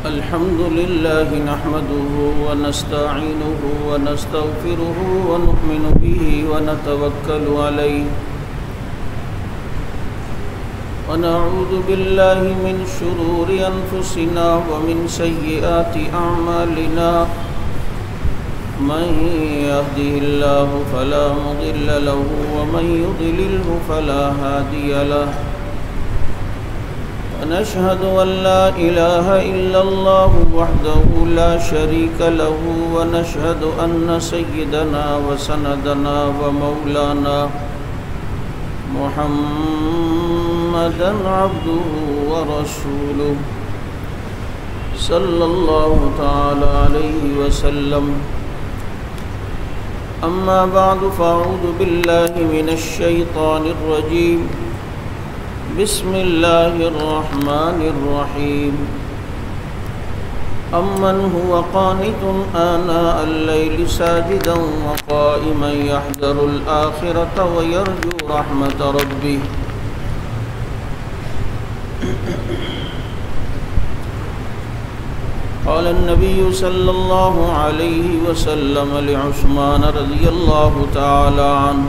الحمد لله نحمده ونستعينه ونستغفره ونؤمن به ونتوكل عليه ونعوذ بالله من شرور أنفسنا ومن سيئات أعمالنا من يهده الله فلا مضل له ومن يضلله فلا هادي له ونشهد أن لا إله إلا الله وحده لا شريك له ونشهد أن سيدنا وسندنا ومولانا محمدا عبده ورسوله صلى الله تعالى عليه وسلم أما بعد فأعوذ بالله من الشيطان الرجيم بسم الله الرحمن الرحيم أمن هو قانت آناء الليل ساجدا وقائما يحذر الآخرة ويرجو رحمة ربه قال النبي صلى الله عليه وسلم لعثمان رضي الله تعالى عنه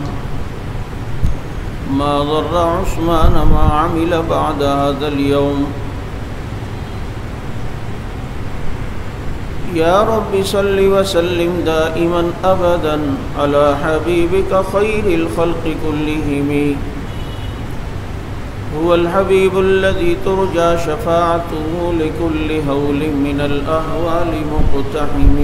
ما ضر عثمان ما عمل بعد هذا اليوم يا رب صل وسلم دائما أبدا على حبيبك خير الخلق كلهم هو الحبيب الذي ترجى شفاعته لكل هول من الأهوال مقتحم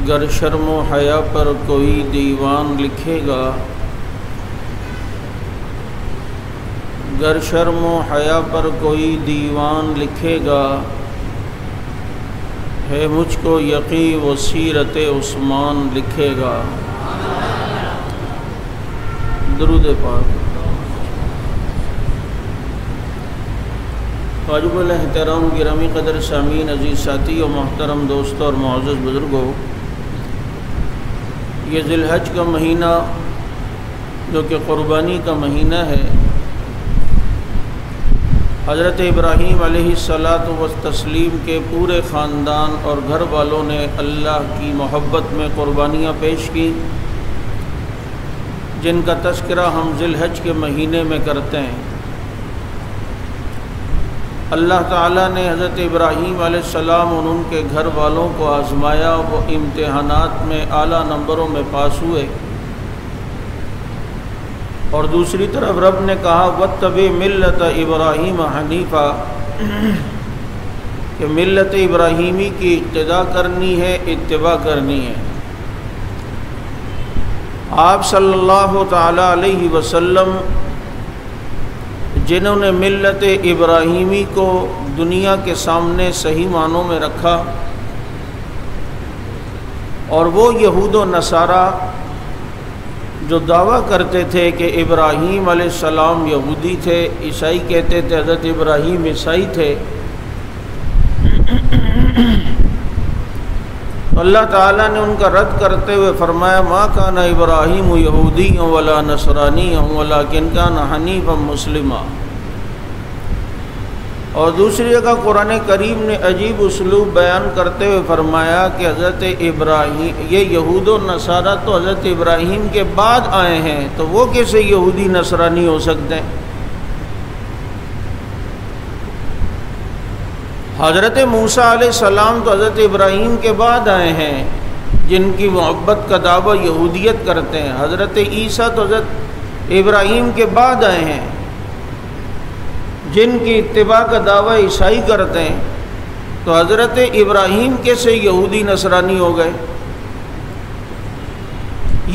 گر شرم و حیا پر کوئی دیوان لکھے گا گر شرم و حیا پر کوئی دیوان لکھے گا ہے مجھ کو یقین وہ سیرت عثمان لکھے گا درود پاک واجب الاحترام گرامی قدر سامعین عزیز ساتھی و محترم دوستوں اور معزز بزرگوں، یہ ذی الحج کا مہینہ جو کہ قربانی کا مہینہ ہے، حضرت ابراہیم علیہ الصلاۃ والتسلیم کے پورے خاندان اور گھر والوں نے اللہ کی محبت میں قربانیاں پیش کی، جن کا تذکرہ ہم ذی الحج کے مہینے میں کرتے ہیں۔ اللہ تعالیٰ نے حضرت ابراہیم علیہ السلام اور ان کے گھر والوں کو آزمایا، وہ امتحانات میں اعلیٰ نمبروں میں پاس ہوئے، اور دوسری طرف رب نے کہا وَاتَّبِعْ مِلَّةَ إِبْرَاهِيمَ حَنِيفًا کہ ملت ابراہیمی کی اقتداء کرنی ہے، اتباع کرنی ہے۔ آپ صلی اللہ تعالیٰ علیہ وسلم جنہوں نے ملت ابراہیمی کو دنیا کے سامنے صحیح معنوں میں رکھا، اور وہ یہود و نصارہ جو دعویٰ کرتے تھے کہ ابراہیم علیہ السلام یہودی تھے، عیسائی کہتے تھے حضرت ابراہیم عیسائی تھے، تو اللہ تعالیٰ نے ان کا رد کرتے ہوئے فرمایا ما کان ابراہیم یہودیا ولا نصرانیا ولکن کان حنیفا مسلما۔ اور دوسری جگہ قرآن کریم نے عجیب اسلوب بیان کرتے ہوئے فرمایا کہ حضرت ابراہیم، یہ یہود و نصارہ تو حضرت ابراہیم کے بعد آئے ہیں، تو وہ کیسے یہودی نصرانی ہو سکتے ہیں؟ حضرت موسیٰ علیہ السلام تو حضرت ابراہیم کے بعد آئے ہیں، جن کی محبت کا دعویٰ یہودیت کرتے ہیں۔ حضرت عیسیٰ تو حضرت ابراہیم کے بعد آئے ہیں، جن کی اتباع کا دعویٰ عیسائی کرتے ہیں، تو حضرت ابراہیم کیسے یہودی نصرانی ہو گئے؟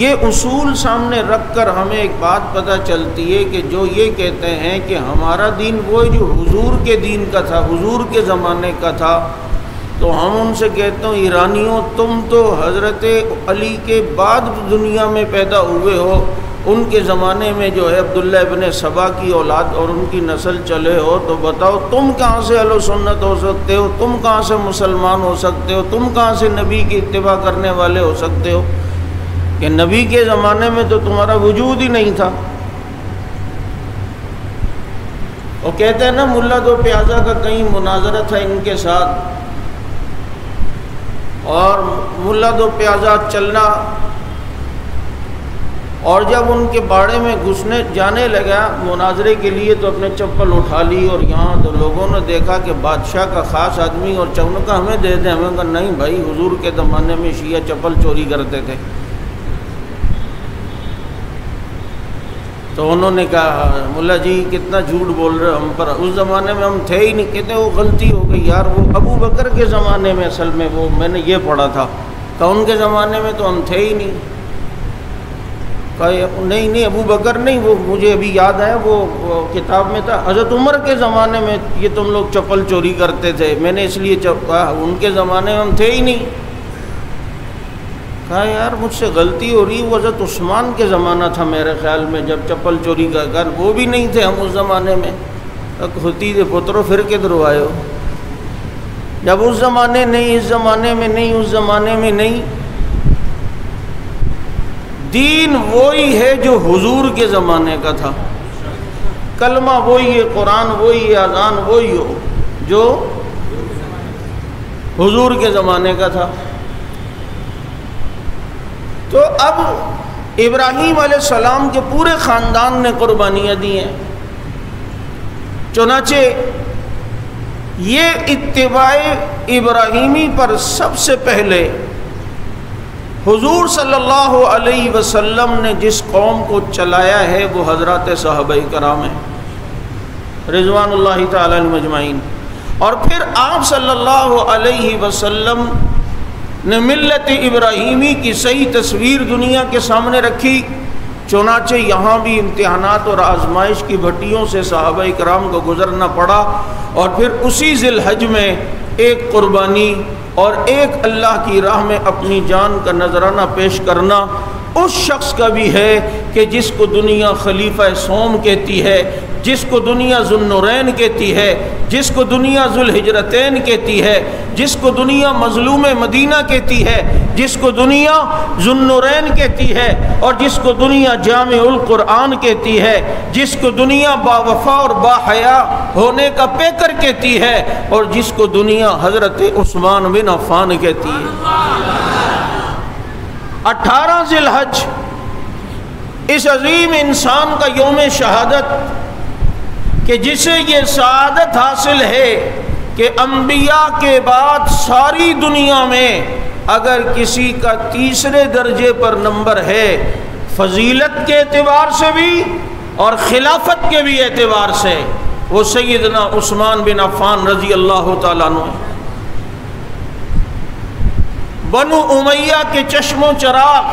یہ اصول سامنے رکھ کر ہمیں ایک بات پتہ چلتی ہے کہ جو یہ کہتے ہیں کہ ہمارا دین وہ جو حضور کے دین کا تھا، حضور کے زمانے کا تھا، تو ہم ان سے کہتے ہیں ایرانیوں تم تو حضرت علی کے بعد دنیا میں پیدا ہوئے ہو، ان کے زمانے میں جو ہے عبداللہ ابن سبا کی اولاد اور ان کی نسل چلے ہو، تو بتاؤ تم کہاں سے اہل سنت ہو سکتے ہو، تم کہاں سے مسلمان ہو سکتے ہو، تم کہاں سے نبی کی اتباع کرنے والے ہو سکتے ہو؟ کہ نبی کے زمانے میں تو تمہارا وجود ہی نہیں تھا۔ وہ کہتے ہیں نا ملا دو پیازا کا کہیں مناظرہ تھا ان کے ساتھ، اور ملا دو پیازا چلنا، اور جب ان کے باڑے میں گھسنے جانے لگا مناظرے کے لیے تو اپنے چپل اٹھا لی، اور یہاں تو لوگوں نے دیکھا کہ بادشاہ کا خاص آدمی، اور چون کا ہمیں دے دیں، ہمیں کہا نہیں بھائی، حضور کے زمانے میں شیعہ چپل چوری کرتے تھے۔ تو انہوں نے کہا ملا جی کتنا جھوٹ بول رہے ہم پر، اس زمانے میں ہم تھے ہی نہیں۔ کہتے وہ غلطی ہو گئی یار، وہ ابو بکر کے زمانے میں اصل میں وہ میں نے یہ پڑھا تھا، کہ ان کے زمانے میں تو ہم تھے ہی نہیں۔ کہا نہیں ابو بکر نہیں، وہ مجھے ابھی یاد آیا وہ کتاب میں تھا، حضرت عمر کے زمانے میں یہ تم لوگ چپل چوری کرتے تھے، میں نے اس لیے کہا ان کے زمانے میں ہم تھے ہی نہیں۔ کہا یار مجھ سے غلطی ہو رہی، وہ حضرت عثمان کے زمانہ تھا میرے خیال میں جب چپل چوری کا گھر، وہ بھی نہیں تھے ہم اس زمانے میں۔ ہوتی دے پترو پھر کدھر آئے ہو، جب اس زمانے نہیں، اس زمانے میں نہیں، اس زمانے میں نہیں۔ دین وہی ہے جو حضور کے زمانے کا تھا، کلمہ وہی ہے، قرآن وہی ہے، اذان وہی ہو جو حضور کے زمانے کا تھا۔ تو اب ابراہیم علیہ السلام کے پورے خاندان نے قربانیاں دی ہیں، چنانچہ یہ اتباع ابراہیمی پر سب سے پہلے حضور صلی اللہ علیہ وسلم نے جس قوم کو چلایا ہے وہ حضرات صحابہ کرام ہیں رضوان اللہ تعالی عنہم اجمعین، اور پھر آپ صلی اللہ علیہ وسلم نے ملت ابراہیمی کی صحیح تصویر دنیا کے سامنے رکھی، چنانچہ یہاں بھی امتحانات اور آزمائش کی بھٹیوں سے صحابہ کرام کو گزرنا پڑا، اور پھر اسی ذی الحج میں ایک قربانی اور ایک اللہ کی راہ میں اپنی جان کا نذرانہ پیش کرنا اس شخص کا بھی ہے کہ جس کو دنیا خلیفہ سوم کہتی ہے، جس کو دنیا ذوالنورین کہتی ہے، جس کو دنیا ذوالہجرتین کہتی ہے، جس کو دنیا مظلوم مدینہ کہتی ہے، جس کو دنیا ذوالنورین کہتی ہے، اور جس کو دنیا جامع القرآن کہتی ہے، جس کو دنیا با وفا اور با حیا ہونے کا پیکر کہتی ہے، اور جس کو دنیا حضرت عثمان بن عفان کہتی ہے۔ 18 ذی الحج اس عظیم انسان کا یوم شہادت کہ جسے یہ سعادت حاصل ہے کہ انبیاء کے بعد ساری دنیا میں اگر کسی کا تیسرے درجے پر نمبر ہے فضیلت کے اعتبار سے بھی اور خلافت کے بھی اعتبار سے، وہ سیدنا عثمان بن عفان رضی اللہ تعالیٰ عنہ۔ بنو امیہ کے چشم و چراغ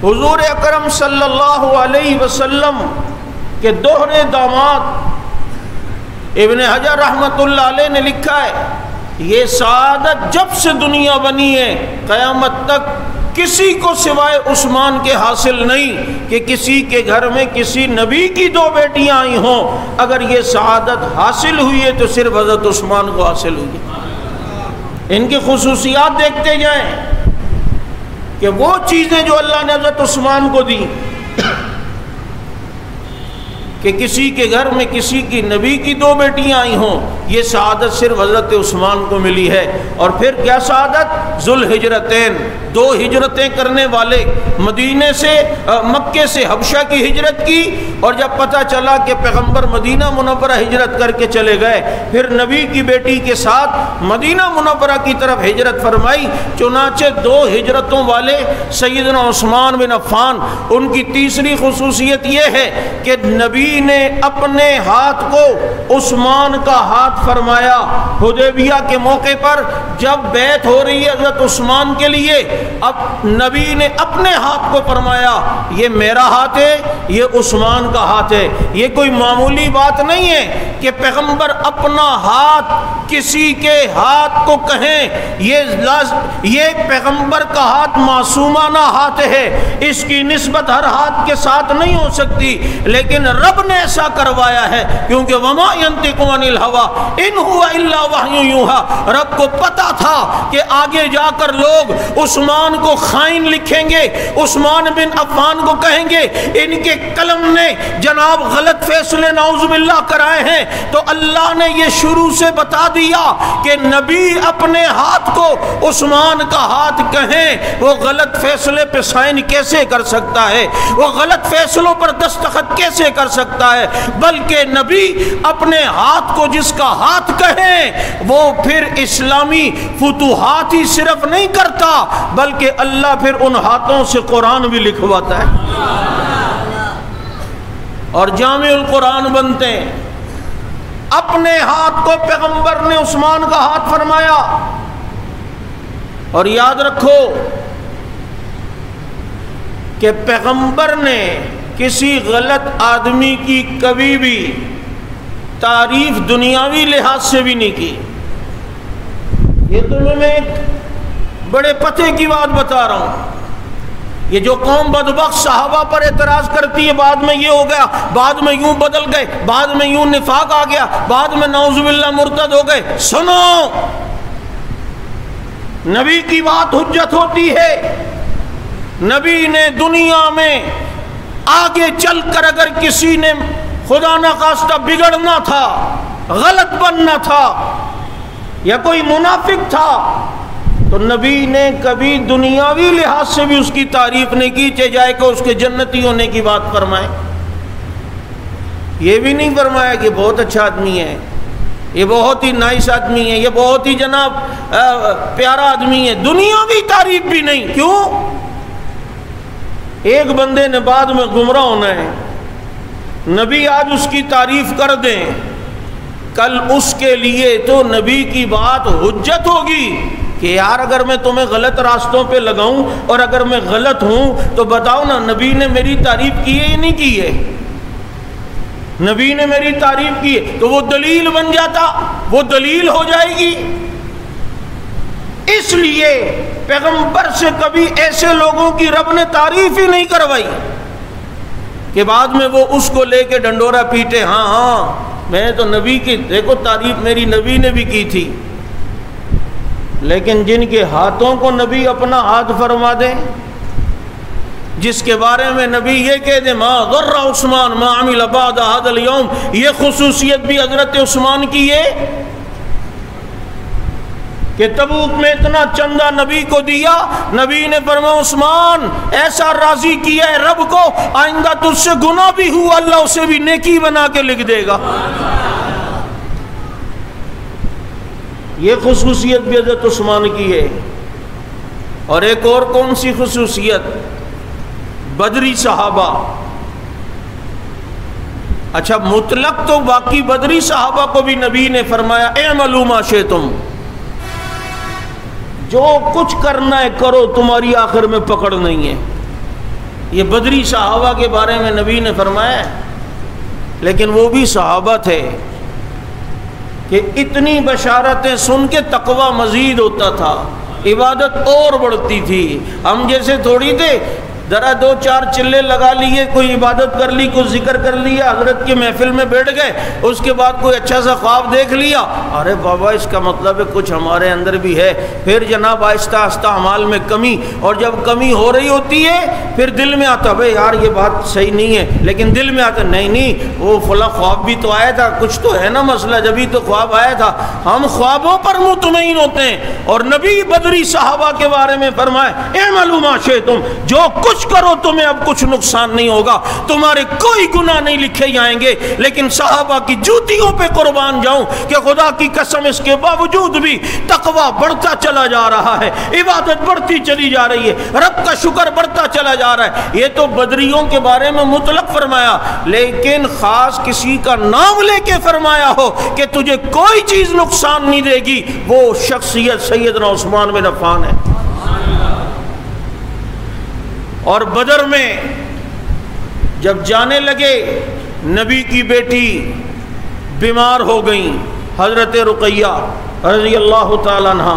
حضور اکرم صلی اللہ علیہ وسلم کے دوہرے داماد ابن حجر رحمۃ اللہ علیہ نے لکھا ہے، یہ سعادت جب سے دنیا بنی ہے قیامت تک کسی کو سوائے عثمان کے حاصل نہیں کہ کسی کے گھر میں کسی نبی کی 2 بیٹیاں آئی ہوں، اگر یہ سعادت حاصل ہوئی ہے تو صرف حضرت عثمان کو حاصل ہوئی ہے۔ ان کی خصوصیات دیکھتے جائیں کہ وہ چیزیں جو اللہ نے حضرت عثمان کو دی کہ کسی کے گھر میں کسی کی نبی کی 2 بیٹیاں آئی ہوں، یہ سعادت صرف حضرت عثمان کو ملی ہے۔ اور پھر کیا سعادت؟ ذوالہجرتین، 2 ہجرتیں کرنے والے، مدینے سے مکے سے حبشہ کی ہجرت کی، اور جب پتہ چلا کہ پیغمبر مدینہ منورہ ہجرت کر کے چلے گئے، پھر نبی کی بیٹی کے ساتھ مدینہ منورہ کی طرف ہجرت فرمائی، چنانچہ 2 ہجرتوں والے سیدنا عثمان بن عفان، ان کی تیسری خصوصیت یہ ہے کہ نبی نے اپنے ہاتھ کو عثمان کا ہاتھ فرمایا۔ حدیبیہ کے موقع پر جب بیعت ہو رہی ہے حضرت عثمان کے لیے، اب نبی نے اپنے ہاتھ کو فرمایا یہ میرا ہاتھ ہے، یہ عثمان کا ہاتھ ہے۔ یہ کوئی معمولی بات نہیں ہے کہ پیغمبر اپنا ہاتھ کسی کے ہاتھ کو کہیں، یہ پیغمبر کا ہاتھ معصومانہ ہاتھ ہے، اس کی نسبت ہر ہاتھ کے ساتھ نہیں ہو سکتی، لیکن رب رب نے ایسا کروایا ہے، کیونکہ وما ینطق عن الہوی ان هو الا وحی یوحی، رب کو پتا تھا کہ آگے جا کر لوگ عثمان کو خائن لکھیں گے، عثمان بن عفان کو کہیں گے ان کے قلم نے جناب غلط فیصلے نعوذ باللہ کرائے ہیں، تو اللہ نے یہ شروع سے بتا دیا کہ نبی اپنے ہاتھ کو عثمان کا ہاتھ کہیں وہ غلط فیصلے پہ سائن کیسے کر سکتا ہے، وہ غلط فیصلوں پر دستخط کیسے کر سکتا ہے، بلکہ نبی اپنے ہاتھ کو جس کا ہاتھ کہیں وہ پھر اسلامی فتوحات ہی صرف نہیں کرتا، بلکہ اللہ پھر ان ہاتھوں سے قرآن بھی لکھواتا ہے اور جامع القرآن بنتے ہیں۔ اپنے ہاتھ کو پیغمبر نے عثمان کا ہاتھ فرمایا، اور یاد رکھو کہ پیغمبر نے کسی غلط آدمی کی کبھی بھی تعریف دنیاوی لحاظ سے بھی نہیں کی۔ یہ تمہیں میں ایک بڑے پتے کی بات بتا رہا ہوں، یہ جو قوم بدبخت صحابہ پر اعتراض کرتی ہے بعد میں یہ ہو گیا، بعد میں یوں بدل گئے، بعد میں یوں نفاق آ گیا، بعد میں نعوذ باللہ مرتد ہو گئے، سنو، نبی کی بات حجت ہوتی ہے۔ نبی نے دنیا میں آگے چل کر اگر کسی نے خدا نخواستہ بگڑنا تھا، غلط بننا تھا یا کوئی منافق تھا، تو نبی نے کبھی دنیاوی لحاظ سے بھی اس کی تعریف نہیں کی، چاہے جائے کہ اس کے جنتی ہونے کی بات فرمائے۔ یہ بھی نہیں فرمایا کہ بہت اچھا آدمی ہے، یہ بہت ہی نائس آدمی ہے، یہ بہت ہی جناب پیارا آدمی ہے، دنیاوی تعریف بھی نہیں۔ کیوں؟ ایک بندے نے بعد میں گمراہ ہونا ہے، نبی آج اس کی تعریف کر دیں، کل اس کے لیے تو نبی کی بات حجت ہوگی کہ یار اگر میں تمہیں غلط راستوں پہ لگاؤں اور اگر میں غلط ہوں تو بتاؤ نا نبی نے میری تعریف کی ہے یا نہیں کی ہے؟ نبی نے میری تعریف کی ہے تو وہ دلیل بن جاتا، وہ دلیل ہو جائے گی۔ اس لیے پیغمبر سے کبھی ایسے لوگوں کی رب نے تعریف ہی نہیں کروائی کہ بعد میں وہ اس کو لے کے ڈنڈورا پیٹے، ہاں ہاں میں تو نبی کی دیکھو تعریف میری نبی نے بھی کی تھی۔ لیکن جن کے ہاتھوں کو نبی اپنا ہاتھ فرما دیں، جس کے بارے میں نبی یہ کہہ دے ما ضر عثمان ما عمل بعد هذا اليوم، یہ خصوصیت بھی حضرت عثمان کی ہے کہ تبوک میں اتنا چندہ نبی کو دیا، نبی نے فرمایا عثمان ایسا راضی کیا ہے رب کو، آئندہ تجھ سے گناہ بھی ہوا اللہ اسے بھی نیکی بنا کے لکھ دے گا۔ یہ خصوصیت بھی حضرت عثمان کی ہے۔ اور ایک اور کون سی خصوصیت؟ بدری صحابہ۔ اچھا مطلق تو باقی بدری صحابہ کو بھی نبی نے فرمایا اعملوا ما شئتم، جو کچھ کرنا ہے کرو تمہاری آخر میں پکڑ نہیں ہے۔ یہ بدری صحابہ کے بارے میں نبی نے فرمایا، لیکن وہ بھی صحابہ تھے کہ اتنی بشارتیں سن کے تقوی مزید ہوتا تھا، عبادت اور بڑھتی تھی۔ ہم جیسے تھوڑی تھے، ذرا دو چار چلے لگا لیے، کوئی عبادت کر لی، کوئی ذکر کر لیا، حضرت کی محفل میں بیٹھ گئے، اس کے بعد کوئی اچھا سا خواب دیکھ لیا، ارے بابا اس کا مطلب ہے کچھ ہمارے اندر بھی ہے، پھر جناب آہستہ آہستہ اعمال میں کمی، اور جب کمی ہو رہی ہوتی ہے پھر دل میں آتا بھائی یار یہ بات صحیح نہیں ہے، لیکن دل میں آتا نہیں وہ فلاں خواب بھی تو آیا تھا، کچھ تو ہے نا مسئلہ، جبھی تو خواب آیا تھا۔ ہم خوابوں پر مطمئن ہوتے ہیں، اور نبی بدری صحابہ کے بارے میں فرمائے اعملوا ما شئتم، جو کچھ کرو تمہیں اب کچھ نقصان نہیں ہوگا، تمہارے کوئی گناہ نہیں لکھے جائیں گے۔ لیکن صحابہ کی جوتیوں پہ قربان جاؤں کہ خدا کی قسم اس کے باوجود بھی تقوی بڑھتا چلا جا رہا ہے، عبادت بڑھتی چلی جا رہی ہے، رب کا شکر بڑھتا چلا جا رہا ہے۔ یہ تو بدریوں کے بارے میں مطلق فرمایا، لیکن خاص کسی کا نام لے کے فرمایا ہو کہ تجھے کوئی چیز نقصان نہیں دے گی، وہ شخصیت سیدنا عثمان بن عفان ہے۔ اور بدر میں جب جانے لگے نبی کی بیٹی بیمار ہو گئیں، حضرت رقیہ رضی اللہ تعالیٰ عنہ،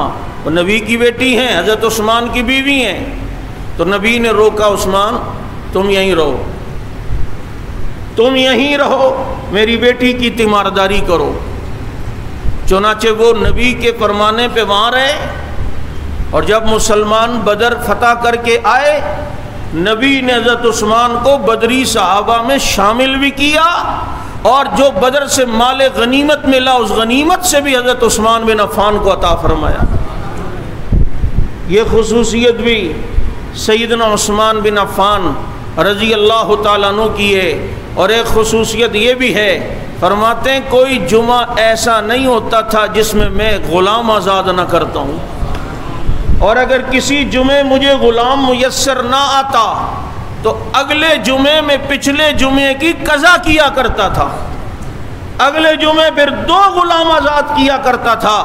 وہ نبی کی بیٹی ہیں، حضرت عثمان کی بیوی ہیں، تو نبی نے روکا عثمان تم یہیں رہو۔ تم یہیں رہو، میری بیٹی کی تیمارداری کرو۔ چنانچہ وہ نبی کے فرمانے پہ وہاں رہے، اور جب مسلمان بدر فتح کر کے آئے، نبی نے حضرت عثمان کو بدری صحابہ میں شامل بھی کیا، اور جو بدر سے مال غنیمت ملا اس غنیمت سے بھی حضرت عثمان بن عفان کو عطا فرمایا۔ یہ خصوصیت بھی سیدنا عثمان بن عفان رضی اللہ تعالیٰ عنہ کی ہے۔ اور ایک خصوصیت یہ بھی ہے، فرماتے ہیں کوئی جمعہ ایسا نہیں ہوتا تھا جس میں غلام آزاد نہ کرتا ہوں، اور اگر کسی جمعے مجھے غلام میسر نہ آتا تو اگلے جمعے میں پچھلے جمعے کی قضا کیا کرتا تھا، اگلے جمعے پھر 2 غلام آزاد کیا کرتا تھا۔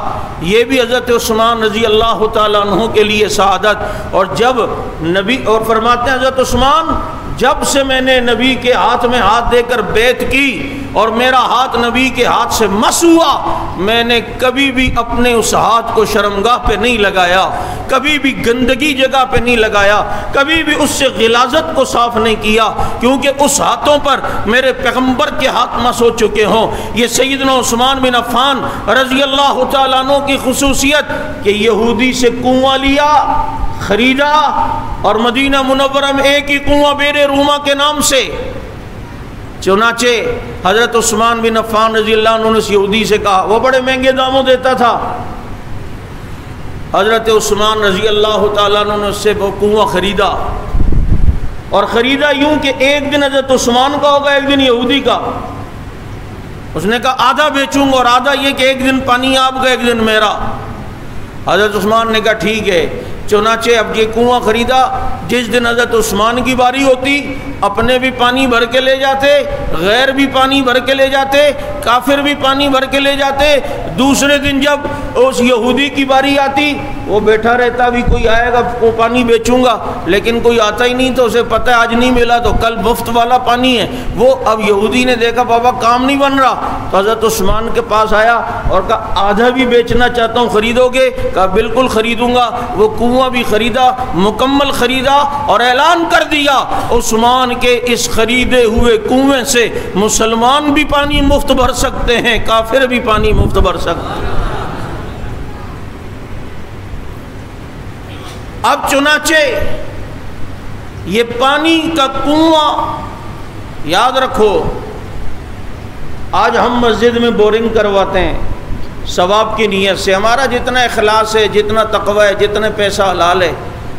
یہ بھی حضرت عثمان رضی اللہ تعالیٰ عنہ کے لیے سعادت۔ اور جب نبی، اور فرماتے ہیں حضرت عثمان، جب سے میں نے نبی کے ہاتھ میں ہاتھ دے کر بیعت کی اور میرا ہاتھ نبی کے ہاتھ سے مس ہوا، میں نے کبھی بھی اپنے اس ہاتھ کو شرمگاہ پہ نہیں لگایا، کبھی بھی گندگی جگہ پہ نہیں لگایا، کبھی بھی اس سے غلاظت کو صاف نہیں کیا، کیونکہ اس ہاتھوں پر میرے پیغمبر کے ہاتھ مس ہو چکے ہوں۔ یہ سیدنا عثمان بن عفان رضی اللہ تعالیٰ عنہ کی خصوصیت کہ یہودی سے کنواں لیا، خریدا، اور مدینہ منورہ میں ایک ہی کنواں بیر روما کے نام سے۔ چنانچہ حضرت عثمان بن عفان رضی اللہ عنہ نے اس یہودی سے کہا، وہ بڑے مہنگے داموں دیتا تھا، حضرت عثمان رضی اللہ تعالیٰ عنہ نے اس سے وہ کنواں خریدا، اور خریدا یوں کہ ایک دن حضرت عثمان کا ہوگا، ایک دن یہودی کا۔ اس نے کہا آدھا بیچوں گا، اور آدھا یہ کہ ایک دن پانی آپ کا ایک دن میرا۔ حضرت عثمان نے کہا ٹھیک ہے۔ چنانچہ اب یہ کنواں خریدا، جس دن حضرت عثمان کی باری ہوتی اپنے بھی پانی بھر کے لے جاتے، غیر بھی پانی بھر کے لے جاتے، کافر بھی پانی بھر کے لے جاتے۔ دوسرے دن جب اس یہودی کی باری آتی، وہ بیٹھا رہتا، بھی کوئی آئے گا وہ پانی بیچوں گا، لیکن کوئی آتا ہی نہیں، تو اسے پتہ ہے آج نہیں ملا تو کل مفت والا پانی ہے وہ۔ اب یہودی نے دیکھا بابا کام نہیں بن رہا، تو حضرت عثمان کے پاس آیا اور کہا آدھا بھی بیچنا چاہتا ہوں، خریدو گے؟ کہا بالکل خریدوں گا۔ وہ کنواں بھی خریدا، مکمل خریدا، اور اعلان کر دیا عثمان کے اس خریدے ہوئے کنویں سے مسلمان بھی پانی مفت بھر سکتے ہیں، کافر بھی پانی مفت بھر سکتے ہیں۔ اب چنانچہ یہ پانی کا کنواں، یاد رکھو آج ہم مسجد میں بورنگ کرواتے ہیں ثواب کی نیت سے، ہمارا جتنا اخلاص ہے، جتنا تقوی ہے، جتنے پیسہ حلال ہے،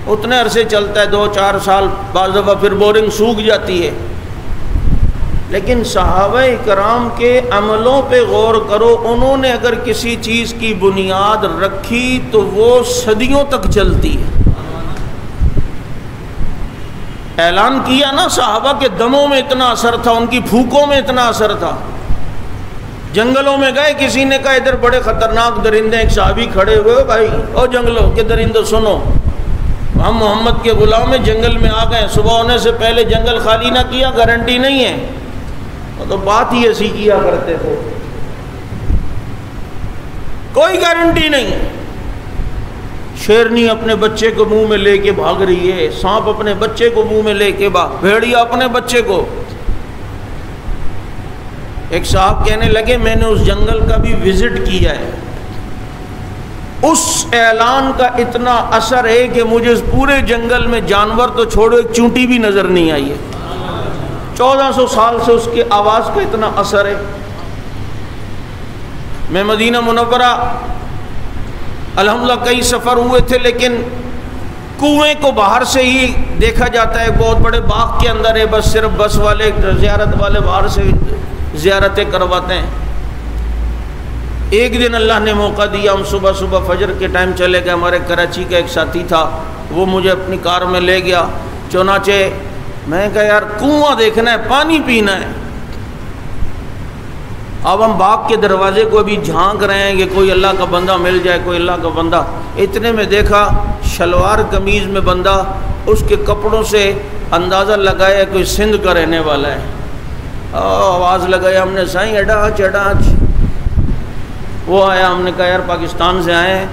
اتنے عرصے چلتا ہے، 2-4 سال، بعض دفعہ پھر بورنگ سوکھ جاتی ہے۔ لیکن صحابہ کرام کے عملوں پہ غور کرو، انہوں نے اگر کسی چیز کی بنیاد رکھی تو وہ صدیوں تک چلتی ہے۔ اعلان کیا نا، صحابہ کے دموں میں اتنا اثر تھا، ان کی پھونکوں میں اتنا اثر تھا۔ جنگلوں میں گئے، کسی نے کہا ادھر بڑے خطرناک درندے، ایک صحابی کھڑے ہوئے، بھائی او جنگلوں کے درندوں سنو، ہم محمد کے غلام میں جنگل میں آ گئے، صبح ہونے سے پہلے جنگل خالی نہ کیا، گارنٹی نہیں ہے۔ وہ تو بات ہی ایسی کیا کرتے تھے، کوئی گارنٹی نہیں۔ شیرنی اپنے بچے کو منہ میں لے کے بھاگ رہی ہے، سانپ اپنے بچے کو منہ میں لے کے بھیڑیا اپنے بچے کو۔ ایک صاحب کہنے لگے میں نے اس جنگل کا بھی وزٹ کیا ہے، اس اعلان کا اتنا اثر ہے کہ مجھے اس پورے جنگل میں جانور تو چھوڑو ایک چونٹی بھی نظر نہیں آئی ہے۔ 1400 سال سے اس کی آواز کا اتنا اثر ہے۔ میں مدینہ منورہ الحمدللہ کئی سفر ہوئے تھے، لیکن کنویں کو باہر سے ہی دیکھا جاتا ہے، بہت بڑے باغ کے اندر ہے، بس صرف بس والے زیارت والے باہر سے زیارتیں کرواتے ہیں۔ ایک دن اللہ نے موقع دیا، ہم صبح صبح فجر کے ٹائم چلے گئے، ہمارے کراچی کا ایک ساتھی تھا، وہ مجھے اپنی کار میں لے گیا۔ چنانچہ میں کہا یار کنواں دیکھنا ہے، پانی پینا ہے۔ اب ہم باغ کے دروازے کو ابھی جھانک رہے ہیں کہ کوئی اللہ کا بندہ مل جائے، کوئی اللہ کا بندہ۔ اتنے میں دیکھا شلوار قمیض میں بندہ، اس کے کپڑوں سے اندازہ لگایا کوئی سندھ کا رہنے والا ہے۔ آواز لگایا ہم نے، سائیں اڈاچ اڈاچ۔ وہ آیا، ہم نے کہا یار پاکستان سے آئے ہیں،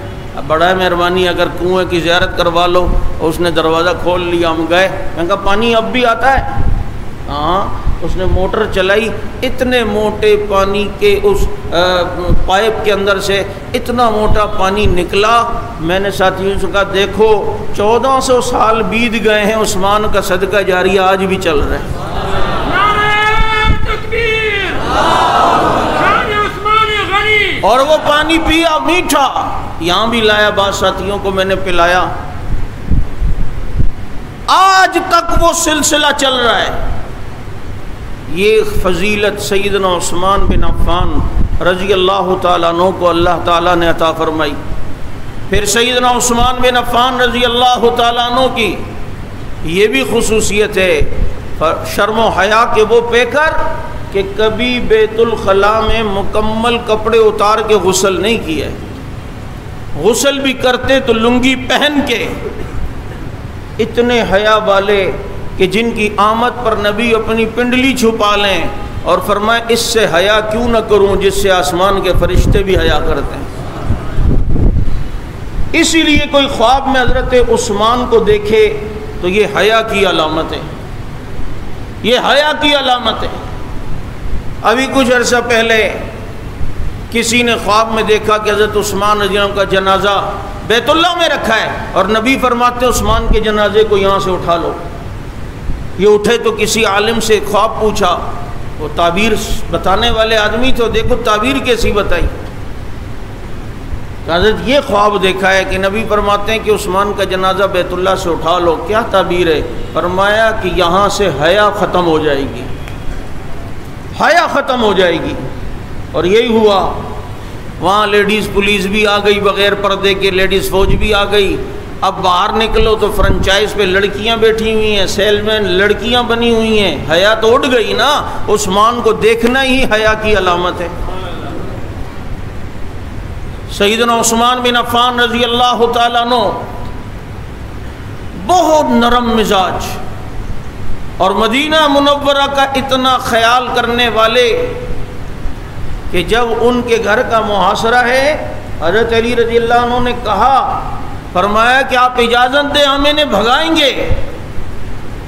بڑا مہربانی اگر کنویں کی زیارت کروا لو۔ اس نے دروازہ کھول لیا، ہم گئے۔ میں نے کہا پانی اب بھی آتا ہے؟ ہاں۔ اس نے موٹر چلائی، اتنے موٹے پانی کے اس پائپ کے اندر سے اتنا موٹا پانی نکلا۔ میں نے ساتھیوں سے کہا دیکھو 1400 سال بیت گئے ہیں، عثمان کا صدقہ جاریہ آج بھی چل رہا ہے۔ اور وہ پانی پیا میٹھا، یہاں بھی لایا، بعض ساتھیوں کو میں نے پلایا، آج تک وہ سلسلہ چل رہا ہے۔ یہ فضیلت سیدنا عثمان بن عفان رضی اللہ تعالیٰ عنہ کو اللہ تعالیٰ نے عطا فرمائی۔ پھر سیدنا عثمان بن عفان رضی اللہ تعالیٰ عنہ کی یہ بھی خصوصیت ہے، شرم و حیا کے وہ پیکر کہ کبھی بیت الخلاء میں مکمل کپڑے اتار کے غسل نہیں کیا ہے، غسل بھی کرتے تو لنگی پہن کے۔ اتنے حیا والے کہ جن کی آمد پر نبی اپنی پنڈلی چھپا لیں اور فرمائے اس سے حیا کیوں نہ کروں جس سے آسمان کے فرشتے بھی حیا کرتے ہیں۔ اسی لیے کوئی خواب میں حضرت عثمان کو دیکھے تو یہ حیا کی علامت ہے، یہ حیا کی علامت ہے۔ ابھی کچھ عرصہ پہلے کسی نے خواب میں دیکھا کہ حضرت عثمان رضی اللہ عنہ کا جنازہ بیت اللہ میں رکھا ہے اور نبی فرماتے عثمان کے جنازے کو یہاں سے اٹھا لو۔ یہ اٹھے تو کسی عالم سے خواب پوچھا، وہ تعبیر بتانے والے آدمی تو دیکھو تعبیر کیسی بتائی۔ حضرت یہ خواب دیکھا ہے کہ نبی فرماتے ہیں کہ عثمان کا جنازہ بیت اللہ سے اٹھا لو، کیا تعبیر ہے؟ فرمایا کہ یہاں سے حیا ختم ہو جائے گی، حیا ختم ہو جائے گی۔ اور یہی ہوا، وہاں لیڈیز پولیس بھی آ گئی، بغیر پردے کے لیڈیز فوج بھی آ گئی۔ اب باہر نکلو تو فرنچائز پہ لڑکیاں بیٹھی ہوئی ہیں، سیل مین لڑکیاں بنی ہوئی ہیں، حیا تو اٹھ گئی نا۔ عثمان کو دیکھنا ہی حیا کی علامت ہے۔ سیدنا عثمان بن عفان رضی اللہ تعالیٰ عنہ بہت نرم مزاج اور مدینہ منورہ کا اتنا خیال کرنے والے کہ جب ان کے گھر کا محاصرہ ہے، حضرت علی رضی اللہ عنہ نے کہا، فرمایا کہ آپ اجازت دیں ہم انہیں بھگائیں گے۔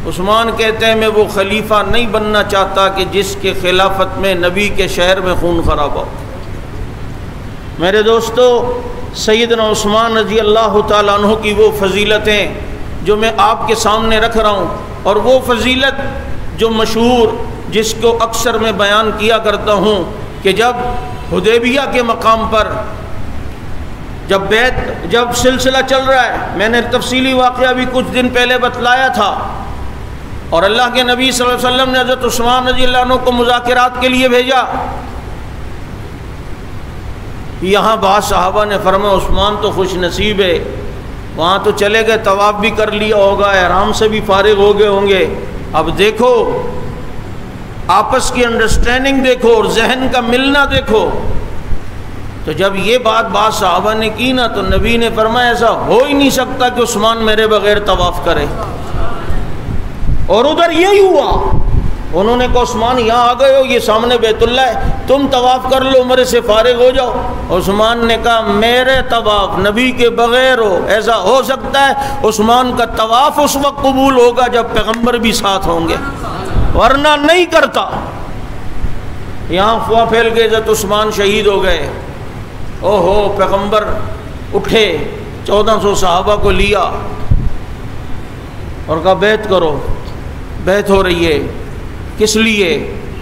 عثمان کہتے ہیں میں وہ خلیفہ نہیں بننا چاہتا کہ جس کے خلافت میں نبی کے شہر میں خون خراب ہو۔ میرے دوستو، سیدنا عثمان رضی اللہ تعالیٰ عنہ کی وہ فضیلتیں جو میں آپ کے سامنے رکھ رہا ہوں، اور وہ فضیلت جو مشہور جس کو اکثر میں بیان کیا کرتا ہوں کہ جب حدیبیہ کے مقام پر جب سلسلہ چل رہا ہے، میں نے تفصیلی واقعہ بھی کچھ دن پہلے بتلایا تھا، اور اللہ کے نبی صلی اللہ علیہ وسلم نے حضرت عثمان رضی اللہ عنہ کو مذاکرات کے لیے بھیجا۔ یہاں بعض صحابہ نے فرمایا عثمان تو خوش نصیب ہے، وہاں تو چلے گئے، طواف بھی کر لیا ہوگا، احرام سے بھی فارغ ہو گئے ہوں گے، اب دیکھو آپس کی انڈرسٹینڈنگ دیکھو اور ذہن کا ملنا دیکھو۔ تو جب یہ بات بعض صحابہ نے کی نا تو نبی نے فرمایا ایسا ہو ہی نہیں سکتا کہ عثمان میرے بغیر طواف کرے، اور ادھر یہی ہوا۔ انہوں نے کہا عثمان یہاں آ گئے ہو، یہ سامنے بیت اللہ ہے، تم طواف کر لو، عمرے سے فارغ ہو جاؤ۔ عثمان نے کہا میرے طواف نبی کے بغیر ہو، ایسا ہو سکتا ہے؟ عثمان کا طواف اس وقت قبول ہوگا جب پیغمبر بھی ساتھ ہوں گے، ورنہ نہیں کرتا۔ یہاں افواہ پھیل گئے، حضرت عثمان شہید ہو گئے، اوہو پیغمبر اٹھے، 1400 صحابہ کو لیا اور کہا بیعت کرو۔ بیعت ہو رہی ہے، کس لیے؟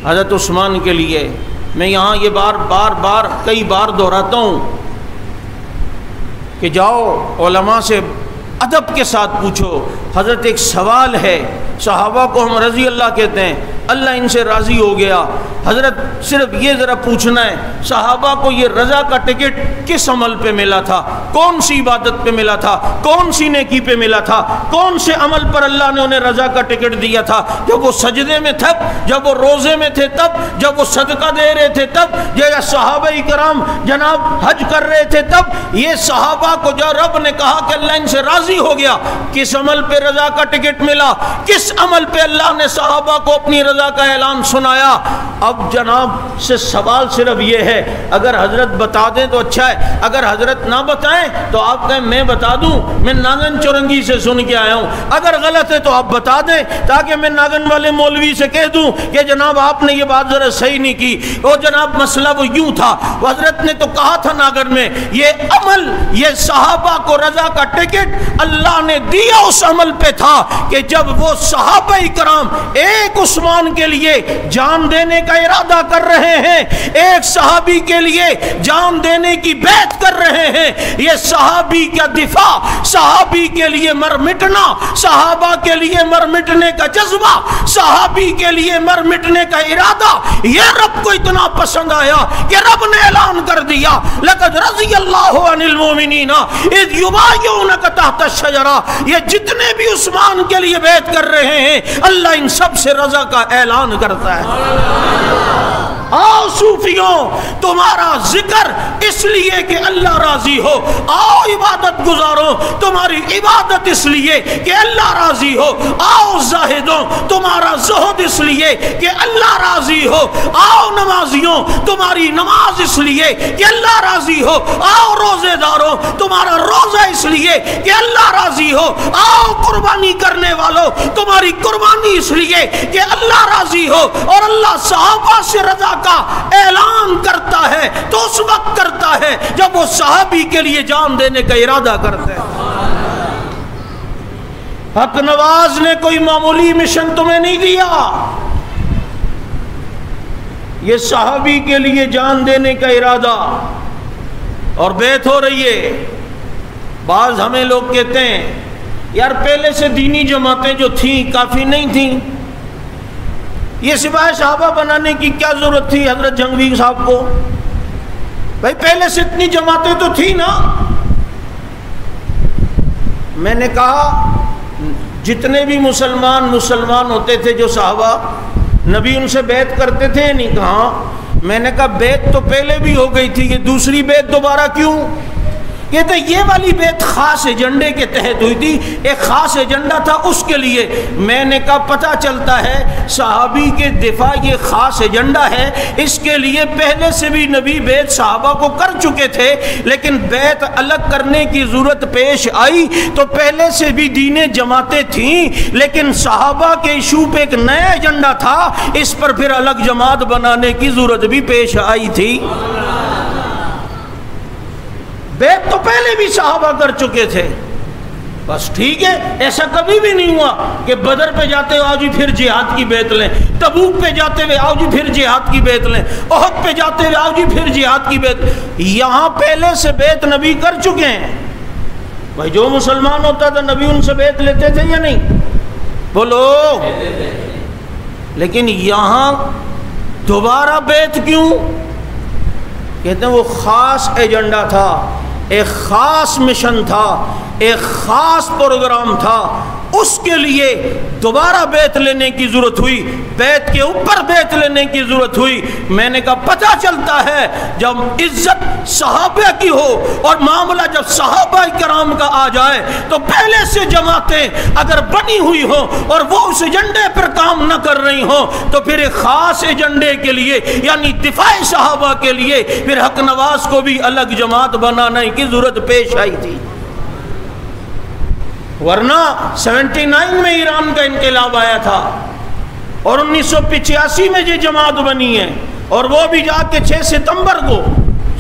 حضرت عثمان کے لیے۔ میں یہاں یہ بار کئی بار دہراتا ہوں کہ جاؤ علماء سے ادب کے ساتھ پوچھو۔ حضرت ایک سوال ہے، صحابہ کو ہم رضی اللہ کہتے ہیں، اللہ ان سے راضی ہو گیا۔ حضرت صرف یہ ذرا پوچھنا ہے، صحابہ کو یہ رضا کا ٹکٹ کس عمل پہ ملا تھا؟ کون سی عبادت پہ ملا تھا؟ کون سی نیکی پہ ملا تھا؟ کون سے عمل پر اللہ نے انہیں رضا کا ٹکٹ دیا تھا؟ جب وہ سجدے میں تھے، جب وہ روزے میں تھے تب، جب وہ صدقہ دے رہے تھے تب، یا صحابہ کرام جناب حج کر رہے تھے تب؟ یہ صحابہ کو جو رب نے کہا کہ اللہ ان سے راضی ہو گیا، کس عمل پہ رضا کا ٹکٹ ملا؟ کس عمل پہ اللہ نے صحابہ کو اپنی رضا کا اعلان سنایا؟ اب جناب سے سوال صرف یہ ہے، اگر حضرت بتا دیں تو اچھا ہے، اگر حضرت نہ بتائیں تو آپ کہیں میں بتا دوں، میں ناگن چورنگی سے سن کے آیا ہوں، اگر غلط ہے تو آپ بتا دیں تاکہ میں ناگن والے مولوی سے کہہ دوں کہ جناب آپ نے یہ بات ذرا صحیح نہیں کی، وہ جناب مسئلہ وہ یوں تھا، حضرت نے تو کہا تھا ناگن میں۔ یہ عمل، یہ صحابہ کو رضا کا ٹکٹ اللہ نے دیا اس عمل پہ تھا کہ جب وہ صحابہ کرام ایک عثمان کے لیے جان دینے کا ارادہ کر رہے ہیں، ایک صحابی کے لیے جان دینے کی بیعت کر رہے ہیں، یہ صحابی کا دفاع، صحابی کے لیے مر مٹنا، صحابہ کے لیے مر مٹنے کا جذبہ، صحابی کے لیے مر مٹنے کا ارادہ، یہ رب کو اتنا پسند آیا کہ رب نے اعلان کر دیا لقد رضی اللہ عن المؤمنین اذ یبایعونک تحت الشجرہ۔ یہ جتنے بھی عثمان کے لیے بیعت کر رہے ہیں اللہ ان سب سے رضا کا اعلان کرتا ہے۔ آؤ صوفیوں، تمہارا ذکر اس لیے کہ اللہ راضی ہو، آؤ عبادت گزارو، تمہاری عبادت اس لیے کہ اللہ راضی ہو، آؤ زاہدوں، تمہارا زہد اس لیے کہ اللہ راضی ہو، آؤ نمازیوں، تمہاری نماز اس لیے کہ اللہ راضی ہو، آؤ روزے داروں، تمہارا روزہ اس لیے کہ اللہ راضی ہو، آؤ قربانی کرنے والوں، تمہاری قربانی اس لیے کہ اللہ راضی ہو۔ اور اللہ صحابہ سے رضا کا اعلان کرتا ہے تو اس وقت کرتا ہے جب وہ صحابی کے لیے جان دینے کا ارادہ کرتے ہیں۔ حق نواز نے کوئی معمولی مشن تمہیں نہیں دیا، یہ صحابی کے لیے جان دینے کا ارادہ اور بیعت ہو رہی ہے۔ بعض ہمیں لوگ کہتے ہیں یار پہلے سے دینی جماعتیں جو تھیں کافی نہیں تھیں، یہ سپاہ صحابہ بنانے کی کیا ضرورت تھی حضرت جنگوی صاحب کو؟ بھائی پہلے سے اتنی جماعتیں تو تھی نا۔ میں نے کہا جتنے بھی مسلمان ہوتے تھے جو صحابہ، نبی ان سے بیعت کرتے تھے نہیں؟ کہا میں نے کہا بیعت تو پہلے بھی ہو گئی تھی، یہ دوسری بیعت دوبارہ کیوں؟ کہتے یہ والی بیعت خاص ایجنڈے کے تحت ہوئی تھی، ایک خاص ایجنڈا تھا اس کے لیے۔ میں نے کہا پتہ چلتا ہے صحابی کے دفاع یہ خاص ایجنڈا ہے، اس کے لیے پہلے سے بھی نبی بیعت صحابہ کو کر چکے تھے، لیکن بیعت الگ کرنے کی ضرورت پیش آئی تو پہلے سے بھی دین جماعتیں تھیں، لیکن صحابہ کے ایشو پہ ایک نیا ایجنڈا تھا، اس پر پھر الگ جماعت بنانے کی ضرورت بھی پیش آئی تھی۔ بیعت تو پہلے بھی صحابہ کر چکے تھے، بس ٹھیک ہے۔ ایسا کبھی بھی نہیں ہوا کہ بدر پہ جاتے ہوئے آؤ جی پھر جہاد کی بیعت لیں، تبوک پہ جاتے ہوئے آؤ جی پھر جہاد کی بیعت لیں، احد پہ جاتے ہوئے آؤ جی پھر جہاد کی بیعت۔ یہاں پہلے سے بیعت نبی کر چکے ہیں۔ بھائی جو مسلمان ہوتا تھا نبی ان سے بیعت لیتے تھے یا نہیں؟ بولو۔ لیکن یہاں دوبارہ بیعت کیوں؟ کہتے ہیں وہ خاص ایجنڈا تھا، ایک خاص مشن تھا، ایک خاص پروگرام تھا، اس کے لیے دوبارہ بیعت لینے کی ضرورت ہوئی، بیعت کے اوپر بیعت لینے کی ضرورت ہوئی۔ میں نے کہا پتہ چلتا ہے جب عزت صحابہ کی ہو اور معاملہ جب صحابہ کرام کا آ جائے تو پہلے سے جماعتیں اگر بنی ہوئی ہوں اور وہ اس ایجنڈے پر کام نہ کر رہی ہوں تو پھر ایک خاص ایجنڈے کے لیے یعنی دفاع صحابہ کے لیے پھر حق نواز کو بھی الگ جماعت بنانے کی ضرورت پیش آئی تھی۔ ورنہ 79 میں ایران کا انقلاب آیا تھا اور 1985 میں یہ جماعت بنی ہے، اور وہ بھی جا کے 6 ستمبر کو